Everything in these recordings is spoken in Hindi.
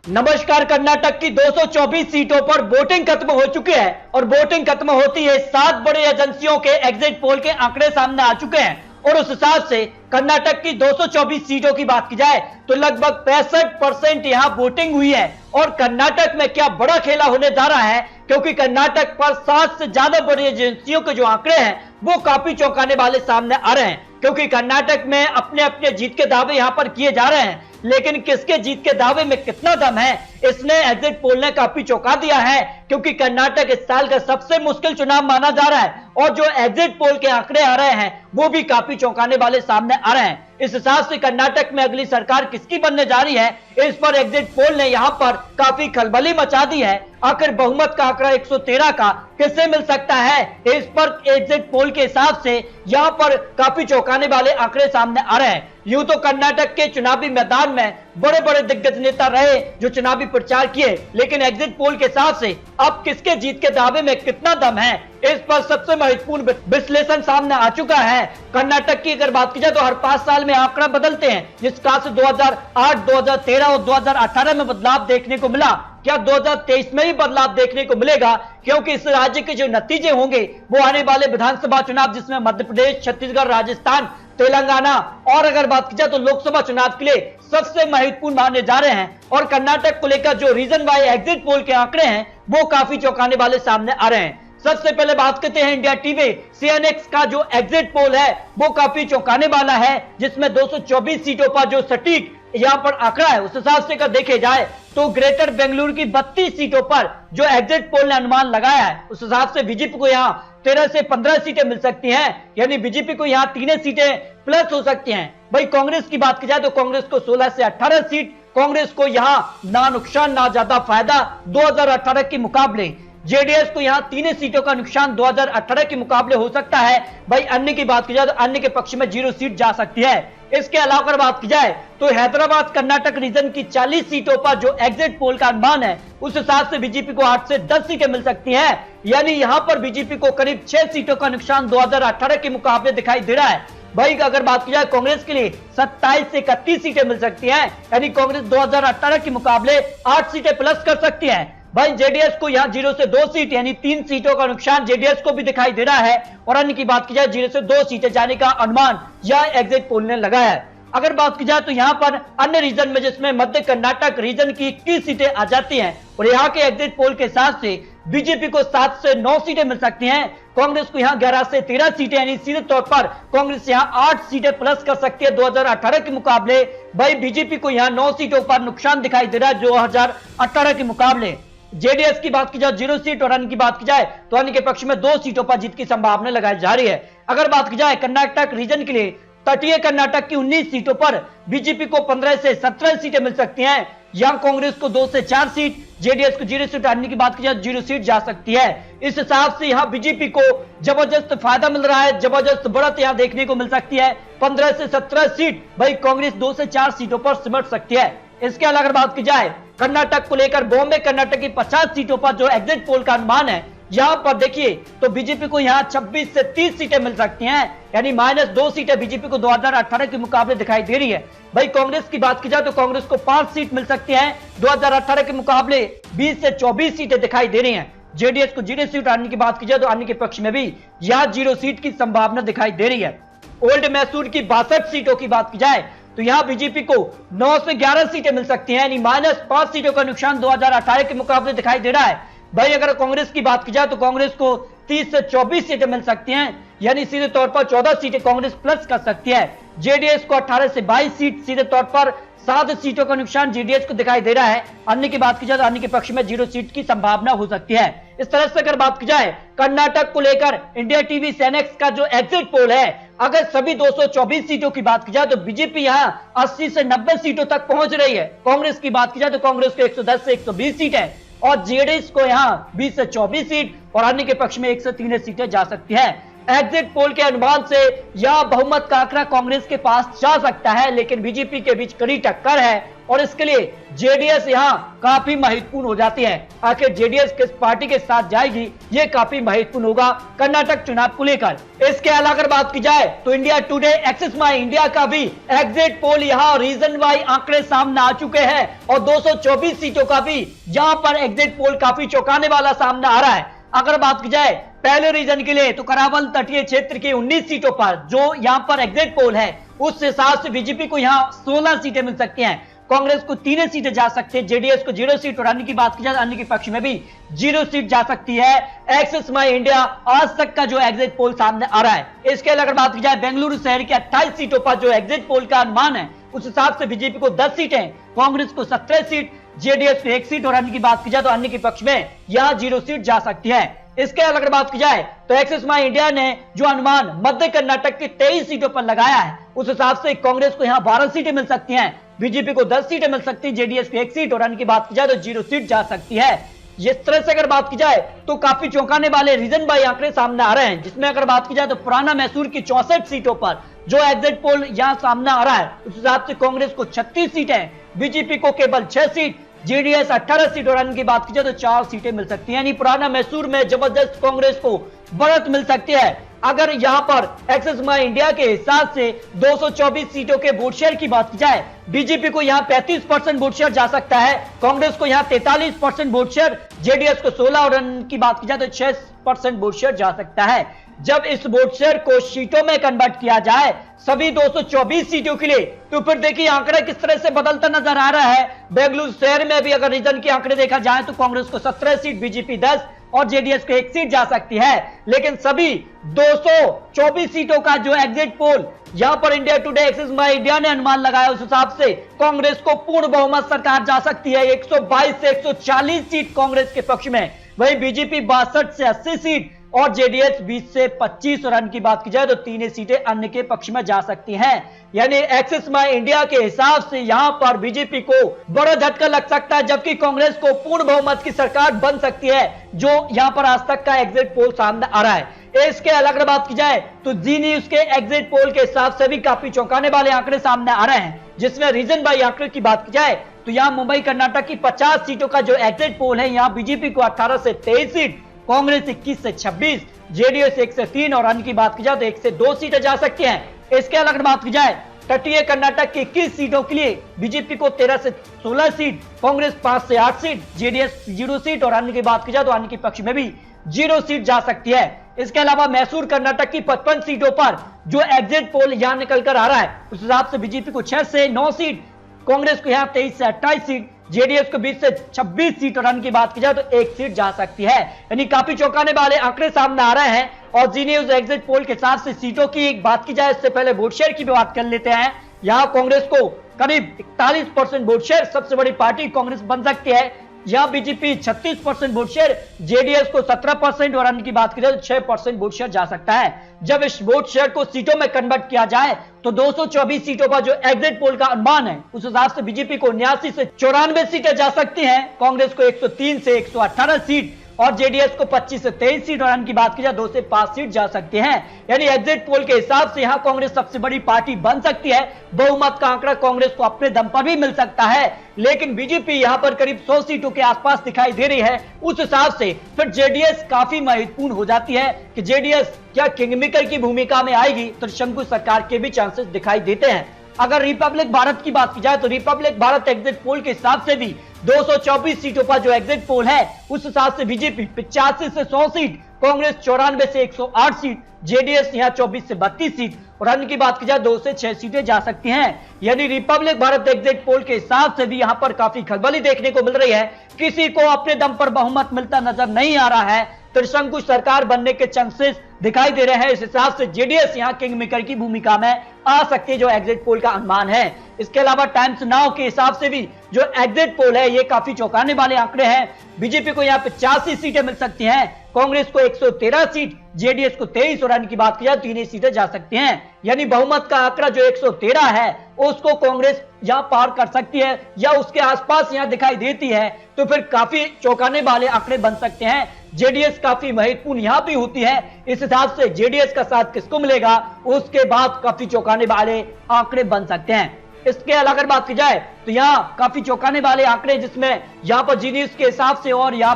नमस्कार। कर्नाटक की 224 सीटों पर वोटिंग खत्म हो चुकी है और वोटिंग खत्म होती है 7 बड़ी एजेंसियों के एग्जिट पोल के आंकड़े सामने आ चुके हैं और उस हिसाब से कर्नाटक की 224 सीटों की बात की जाए तो लगभग 65% यहां वोटिंग हुई है। और कर्नाटक में क्या बड़ा खेला होने जा रहा है, क्योंकि कर्नाटक पर 7 से ज्यादा बड़ी एजेंसियों के जो आंकड़े हैं वो काफी चौंकाने वाले सामने आ रहे हैं। क्योंकि कर्नाटक में अपने अपने जीत के दावे यहां पर किए जा रहे हैं, लेकिन किसके जीत के दावे में कितना दम है इसने एग्जिट पोल ने काफी चौंका दिया है। क्योंकि कर्नाटक इस साल का सबसे मुश्किल चुनाव माना जा रहा है और जो एग्जिट पोल के आंकड़े आ रहे हैं वो भी काफी चौंकाने वाले सामने आ रहे हैं। इस हिसाब से कर्नाटक में अगली सरकार किसकी बनने जा रही है, इस पर एग्जिट पोल ने यहां पर काफी खलबली मचा दी है। आखिर बहुमत का आंकड़ा 113 का किससे मिल सकता है, इस पर एग्जिट पोल के हिसाब से यहां पर काफी चौंकाने वाले आंकड़े सामने आ रहे हैं। यूं तो कर्नाटक के चुनावी मैदान में बड़े बड़े दिग्गज नेता रहे जो चुनावी प्रचार किए, लेकिन एग्जिट पोल के हिसाब से अब किसके जीत के दावे में कितना दम है, इस पर सबसे महत्वपूर्ण विश्लेषण सामने आ चुका है। कर्नाटक की अगर बात की जाए तो हर 5 साल में आंकड़ा बदलते हैं, जिस प्रकार से 2008, 2013 और 2018 में बदलाव देखने को मिला, क्या 2023 में भी बदलाव देखने को मिलेगा? क्योंकि इस राज्य के जो नतीजे होंगे वो आने वाले विधानसभा चुनाव, जिसमें मध्य प्रदेश, छत्तीसगढ़, राजस्थान, तेलंगाना और अगर बात की जाए तो लोकसभा चुनाव के लिए सबसे महत्वपूर्ण माने जा रहे हैं। और कर्नाटक को लेकर जो रीजन वाई एग्जिट पोल के आंकड़े हैं वो काफी चौंकाने वाले सामने आ रहे हैं। सबसे पहले बात करते हैं इंडिया टीवी सीएनएक्स का जो एग्जिट पोल है वो काफी चौंकाने वाला है, जिसमें 224 सीटों पर जो सटीक यहां पर आंकड़ा है उस हिसाब से अगर देखे जाए तो ग्रेटर बेंगलुरु की 32 सीटों पर जो एग्जिट पोल ने अनुमान लगाया है उस हिसाब से बीजेपी को यहां 13 से 15 सीटें मिल सकती हैं, यानी बीजेपी को यहां 3 सीटें प्लस हो सकती हैं। भाई कांग्रेस की बात की जाए तो कांग्रेस को 16 से 18 सीट, कांग्रेस को यहां ना नुकसान ना ज्यादा फायदा 2018 के मुकाबले। जेडीएस को यहां 3 सीटों का नुकसान 2018 के मुकाबले हो सकता है। भाई अन्य की बात की जाए तो अन्य के पक्ष में 0 सीट जा सकती है। इसके अलावा अगर बात की जाए तो हैदराबाद कर्नाटक रीजन की 40 सीटों पर जो एग्जिट पोल का अनुमान है उस हिसाब से बीजेपी को 8 से 10 सीटें मिल सकती हैं, यानी यहां पर बीजेपी को करीब 6 सीटों का नुकसान 2018 के मुकाबले दिखाई दे रहा है। भाई अगर बात की जाए कांग्रेस के लिए 27 से 31 सीटें मिल सकती हैं, यानी कांग्रेस 2018 के मुकाबले 8 सीटें प्लस कर सकती है। भाई जेडीएस को यहां 0 से 2 सीट यानी 3 सीटों का नुकसान जेडीएस को भी दिखाई दे रहा है और अन्य की बात की जाए 0 से 2 सीटें जाने का अनुमान यह एग्जिट पोल ने लगाया है। अगर बात की जाए तो यहां पर अन्य रीजन में जिसमें मध्य कर्नाटक रीजन की 21 सीटें आ जाती हैं और यहां के एग्जिट पोल के हिसाब से बीजेपी को 7 से 9 सीटें मिल सकती हैं, कांग्रेस को यहां 11 से 13 सीटें, यानी सीधे तौर पर कांग्रेस यहां 8 सीटें प्लस कर सकती है 2018 के मुकाबले। भाई बीजेपी को यहां 9 सीटों पर नुकसान दिखाई दे रहा है 2018 के मुकाबले। जेडीएस की बात की जाए 0 सीट और अन्य की बात की जाए तो अन्य के पक्ष में 2 सीटों पर जीत की संभावना लगाई जा रही है। अगर बात की जाए कर्नाटक रीजन के लिए तटीय कर्नाटक की 19 सीटों पर बीजेपी को 15 से 17 सीटें मिल सकती हैं, यहां कांग्रेस को 2 से 4 सीट, जेडीएस को 0 सीट, अन्य की बात की जाए 0 सीट जा सकती है। इस हिसाब से यहां बीजेपी को जबरदस्त फायदा मिल रहा है, जबरदस्त बढ़त यहां देखने को मिल सकती है। 15 से 17 सीट भाई कांग्रेस 2 से 4 सीटों पर सिमट सकती है। इसके अलावा अगर बात की जाए कर्नाटक को लेकर बॉम्बे कर्नाटक की 50 सीटों पर जो एग्जिट पोल का अनुमान है, यहां पर देखिए तो बीजेपी को यहां 26 से 30 सीटें मिल सकती हैं, यानी -2 सीटें बीजेपी को 2018 के मुकाबले दिखाई दे रही है। भाई कांग्रेस की बात की जाए तो कांग्रेस को 5 सीट मिल सकती हैं, 2018 के मुकाबले 20 से 24 सीटें दिखाई दे रही हैं। जेडीएस को 0 सीट, अन्य की बात की जाए तो अन्य के पक्ष में भी यहां 0 सीट की संभावना दिखाई दे रही है। ओल्ड मैसूर की 62 सीटों की बात की जाए तो यहां बीजेपी को 9 से 11 सीटें मिल सकती हैं, यानी -5 सीटों का नुकसान 2018 के मुकाबले दिखाई दे रहा है। भाई अगर कांग्रेस की बात की जाए तो कांग्रेस को 30 से 24 सीटें मिल सकती हैं, यानी सीधे तौर पर 14 सीटें कांग्रेस प्लस कर सकती है। जेडीएस को 18 से 22 सीट, सीधे तौर पर 7 सीटों का नुकसान जेडीएस को दिखाई दे रहा है। अन्य की बात की जाए तो अन्य के पक्ष में 0 सीट की संभावना हो सकती है। इस तरह से अगर बात की जाए कर्नाटक को लेकर इंडिया टीवी सीएनएक्स का जो एग्जिट पोल है, अगर सभी 224 सीटों की बात की जाए तो बीजेपी यहां 80 से 90 सीटों तक पहुंच रही है। कांग्रेस की बात की जाए तो कांग्रेस को 110 से 120 सीट है और जेडीएस को यहां 20 से 24 सीट और अन्य के पक्ष में 1 से 3 सीटें जा सकती है। एग्जिट पोल के अनुमान से यह बहुमत का आंकड़ा कांग्रेस के पास जा सकता है, लेकिन बीजेपी के बीच कड़ी टक्कर है और इसके लिए जेडीएस यहां काफी महत्वपूर्ण हो जाती है। आखिर जेडीएस किस पार्टी के साथ जाएगी, ये काफी महत्वपूर्ण होगा कर्नाटक चुनाव को लेकर। इसके अलावा अगर बात की जाए तो इंडिया टुडे, एक्सिस माई इंडिया का भी एग्जिट पोल यहां रीजन वाई आंकड़े सामने आ चुके हैं और 224 सीटों का भी यहां पर एग्जिट पोल काफी चौंकाने वाला सामने आ रहा है। अगर बात की जाए पहले रीजन के लिए तो करावल तटीय क्षेत्र की 19 सीटों पर जो यहां पर एग्जिट पोल है उस हिसाब से बीजेपी को यहां 16 सीटें मिल सकती हैं, कांग्रेस को 3 सीटें जा सकती है, जेडीएस को 0 सीट और अन्य की बात की जाए अन्य के पक्ष में भी 0 सीट जा सकती है। एक्सिस माई इंडिया आज तक का जो एग्जिट पोल सामने आ रहा है। इसके अलावा अगर बात की जाए बेंगलुरु शहर की 28 सीटों पर जो एग्जिट पोल का अनुमान है उस हिसाब से बीजेपी को 10 सीटें, कांग्रेस को 17 सीट, जेडीएस को 1 सीट और अन्य की बात की जाए तो अन्य के पक्ष में यहां 0 सीट जा सकती है। इसके अलावा अगर बात की जाए तो एक्सिस माई इंडिया ने जो अनुमान मध्य कर्नाटक की 23 सीटों पर लगाया है उस हिसाब से कांग्रेस को यहां 12 सीटें मिल सकती हैं, बीजेपी को 10 सीटें मिल सकती है, जेडीएस को 1 सीट और अन्य की बात की जाए तो 0 सीट जा सकती है। इस तरह से अगर बात की जाए तो काफी चौंकाने वाले रीजन बाई आंकड़े सामने आ रहे हैं, जिसमें अगर बात की जाए तो पुराना मैसूर की 64 सीटों पर जो एग्जिट पोल यहां सामने आ रहा है उस हिसाब से कांग्रेस को 36 सीटें, बीजेपी को केवल 6 सीट, जेडीएस 18 सीट और अन्य की बात की जाए तो 4 सीटें मिल सकती हैं। यानी पुराना मैसूर में जबरदस्त कांग्रेस को बढ़त मिल सकती है। अगर यहां पर एक्सिस माई इंडिया के हिसाब से 224 सीटों के वोट शेयर की बात की जाए, बीजेपी को यहां 35% वोट शेयर जा सकता है, कांग्रेस को यहां 43% वोट शेयर, जेडीएस को 16 और अन्य की बात की जाए तो 6% वोट शेयर जा सकता है। जब इस वोट शेयर को सीटों में कन्वर्ट किया जाए सभी 224 सीटों के लिए तो फिर देखिए आंकड़ा किस तरह से बदलता नजर आ रहा है। बेंगलुरु शहर में भी अगर रीजन के आंकड़े देखा जाए तो कांग्रेस को 17 सीट, बीजेपी 10 और जेडीएस को 1 सीट जा सकती है। लेकिन सभी 224 सीटों का जो एग्जिट पोल यहां पर इंडिया टुडे, एक्सिस माई इंडिया ने अनुमान लगाया उस हिसाब से कांग्रेस को पूर्ण बहुमत सरकार जा सकती है। 122 से 140 सीट कांग्रेस के पक्ष में, वहीं बीजेपी 62 से 80 सीट और जेडीएस 20 से 25 और अन्य की बात की जाए तो 3 सीटें अन्य के पक्ष में जा सकती हैं। यानी एक्सिस माई इंडिया के हिसाब से यहां पर बीजेपी को बड़ा झटका लग सकता है, जबकि कांग्रेस को पूर्ण बहुमत की सरकार बन सकती है, जो यहां पर आज तक का एग्जिट पोल सामने आ रहा है। इसके अलग बात की जाए तो जी न्यूज के एग्जिट पोल के हिसाब से भी काफी चौंकाने वाले आंकड़े सामने आ रहे हैं, जिसमें रीजन बाई आंकड़े की बात की जाए तो यहाँ मुंबई कर्नाटक की 50 सीटों का जो एग्जिट पोल है यहाँ बीजेपी को 18 से 23 सीट, कांग्रेस 21 से 26, जेडीएस 1 से 3 और अन्य की बात की जाए तो 1 से 2 सीटें जा सकती हैं। इसके अलग बात की जाए तटीय कर्नाटक की 21 सीटों के लिए बीजेपी को 13 से 16 सीट, कांग्रेस 5 से 8 सीट, जेडीएस 0 सीट और अन्य की बात की जाए तो अन्य के पक्ष में भी 0 सीट जा सकती है। इसके अलावा मैसूर कर्नाटक की 55 सीटों पर जो एग्जिट पोल यहां निकल कर आ रहा है उस हिसाब से बीजेपी को 6 से 9 सीट, कांग्रेस को यहां 23 से 28 सीट, जेडीएस को 20 से 26 सीट और अन्य की बात की जाए तो 1 सीट जा सकती है। यानी काफी चौंकाने वाले आंकड़े सामने आ रहे हैं। और जी न्यूज एग्जिट पोल के हिसाब से सीटों की एक बात की जाए इससे पहले वोट शेयर की भी बात कर लेते हैं। यहां कांग्रेस को करीब 41% वोट शेयर, सबसे बड़ी पार्टी कांग्रेस बन सकती है। यहां बीजेपी 36% वोट शेयर, जेडीएस को 17% और अन्य की बात की जाए तो 6% वोट शेयर जा सकता है। जब इस वोट शेयर को सीटों में कन्वर्ट किया जाए तो 224 सीटों पर जो एग्जिट पोल का अनुमान है उस हिसाब से बीजेपी को 79 से 94 सीटें जा सकती हैं, कांग्रेस को 103 से 118 सीट और जेडीएस को 25 से 23 सीट और अन्य की बात की जाए 2 से 5 सीट जा सकते हैं। यानी एग्जिट पोल के हिसाब से यहां कांग्रेस सबसे बड़ी पार्टी बन सकती है। बहुमत का आंकड़ा कांग्रेस को अपने दम पर भी मिल सकता है, लेकिन बीजेपी यहां पर करीब 100 सीटों के आसपास दिखाई दे रही है। उस हिसाब से फिर जेडीएस काफी महत्वपूर्ण हो जाती है कि जेडीएस क्या किंगमेकर की भूमिका में आएगी, तो शंकु सरकार के भी चांसेस दिखाई देते हैं। अगर रिपब्लिक भारत की बात की जाए तो रिपब्लिक भारत एग्जिट पोल के हिसाब से भी 224 सीटों पर जो एग्जिट पोल है उस हिसाब से बीजेपी 85 से 100 सीट, कांग्रेस 94 से 108 सीट, जेडीएस यहां 24 से 32 सीट और अन्य की बात की जाए 2 से 6 सीटें जा सकती हैं। यानी रिपब्लिक भारत एग्जिट पोल के हिसाब से भी यहां पर काफी खलबली देखने को मिल रही है। किसी को अपने दम पर बहुमत मिलता नजर नहीं आ रहा है, त्रिशंकु सरकार बनने के चांसेस दिखाई दे रहे हैं। इस हिसाब से जेडीएस यहां किंग मेकर की भूमिका में आ सकती है जो एग्जिट पोल का अनुमान है। इसके अलावा टाइम्स नाउ के हिसाब से भी जो एग्जिट पोल है ये काफी चौंकाने वाले आंकड़े हैं। बीजेपी को यहाँ पे 85 सीटें मिल सकती हैं, कांग्रेस को 113 सीट, जेडीएस को 23 और अन्य की बात की जाए तो 3 सीटें जा सकती हैं। यानी बहुमत का आंकड़ा जो 113 है उसको कांग्रेस यहां पार कर सकती है या उसके आसपास यहां दिखाई देती है, तो फिर काफी चौंकाने वाले आंकड़े बन सकते हैं। जेडीएस काफी महत्वपूर्ण यहां भी होती है, इस हिसाब से जेडीएस का साथ किसको मिलेगा उसके बाद काफी चौंकाने वाले आंकड़े बन सकते हैं। इसके अलावा अगर बात की जाए तो यहाँ काफी चौंकाने वाले आंकड़े जिसमें यहाँ पर जी न्यूज के हिसाब से और यहाँ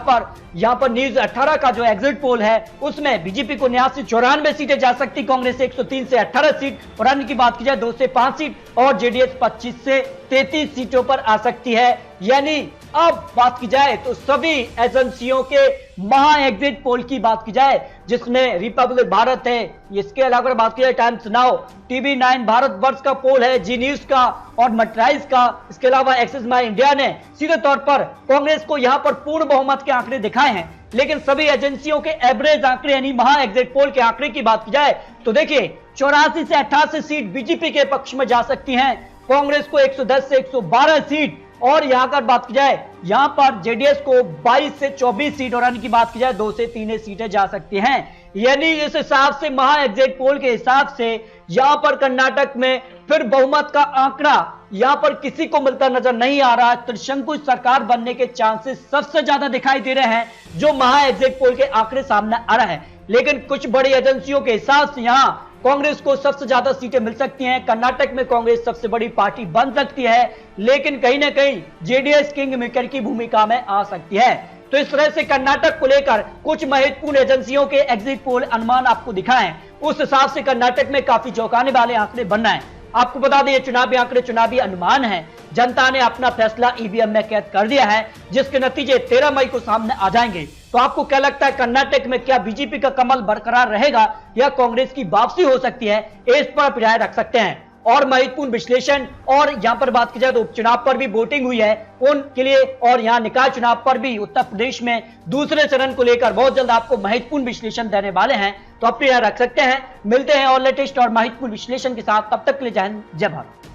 पर न्यूज 18 का जो एग्जिट पोल है उसमें बीजेपी को 89 94 सीटें जा सकती, कांग्रेस 103 से 18 सीट और अन्य की बात की जाए 2 से 5 सीट और जेडीएस 25 से 33 सीटों पर आ सकती है। यानी अब बात की जाए तो सभी एजेंसियों के महा एग्जिट पोल की बात की जाए जिसमें रिपब्लिक भारत है, इसके अलावा बात की जाए टाइम्स नाउ, टीवी 9 भारत वर्ष का पोल है, जी न्यूज का और मटराइज का, इसके अलावा एक्सिस माई इंडिया ने सीधे तौर पर कांग्रेस को यहां पर पूर्ण बहुमत के आंकड़े दिखाए हैं। लेकिन सभी एजेंसियों के एवरेज आंकड़े यानी महा एग्जिट पोल के आंकड़े की बात की जाए तो देखिए 84 से 88 सीट बीजेपी के पक्ष में जा सकती हैं, कांग्रेस को 110 से 112 सीट और यहां पर बात की जाए यहां पर जेडीएस को 22 से 24 सीट और अन्य की बात की जाए 2 से 3 सीटें जा सकती हैं। यानी इस हिसाब से महा एग्जिट पोल के हिसाब से यहां पर कर्नाटक में फिर बहुमत का आंकड़ा यहां पर किसी को मिलता नजर नहीं आ रहा। त्रिशंकु सरकार बनने के चांसेस सबसे ज्यादा दिखाई दे रहे हैं जो महा एग्जिट पोल के आंकड़े सामने आ रहा है। लेकिन कुछ बड़ी एजेंसियों के हिसाब से यहां कांग्रेस को सबसे ज्यादा सीटें मिल सकती हैं, कर्नाटक में कांग्रेस सबसे बड़ी पार्टी बन सकती है, लेकिन कहीं ना कहीं जेडीएस किंग मेकर की भूमिका में आ सकती है। तो इस तरह से कर्नाटक को लेकर कुछ महत्वपूर्ण एजेंसियों के एग्जिट पोल अनुमान आपको दिखाएं, उस हिसाब से कर्नाटक में काफी चौंकाने वाले आंकड़े बन रहे हैं। आपको बता दें ये चुनावी आंकड़े चुनावी अनुमान है, जनता ने अपना फैसला ईवीएम में कैद कर दिया है जिसके नतीजे 13 मई को सामने आ जाएंगे। तो आपको क्या लगता है कर्नाटक में क्या बीजेपी का कमल बरकरार रहेगा या कांग्रेस की वापसी हो सकती है, इस पर आप राय रख सकते हैं। और महत्वपूर्ण विश्लेषण और यहां पर बात की जाए तो उपचुनाव पर भी वोटिंग हुई है उनके लिए और यहां निकाय चुनाव पर भी उत्तर प्रदेश में दूसरे चरण को लेकर बहुत जल्द आपको महत्वपूर्ण विश्लेषण देने वाले हैं, तो अपनी राय रख सकते हैं। मिलते हैं और लेटेस्ट और महत्वपूर्ण विश्लेषण के साथ, तब तक के लिए जय हिंद जय भारत।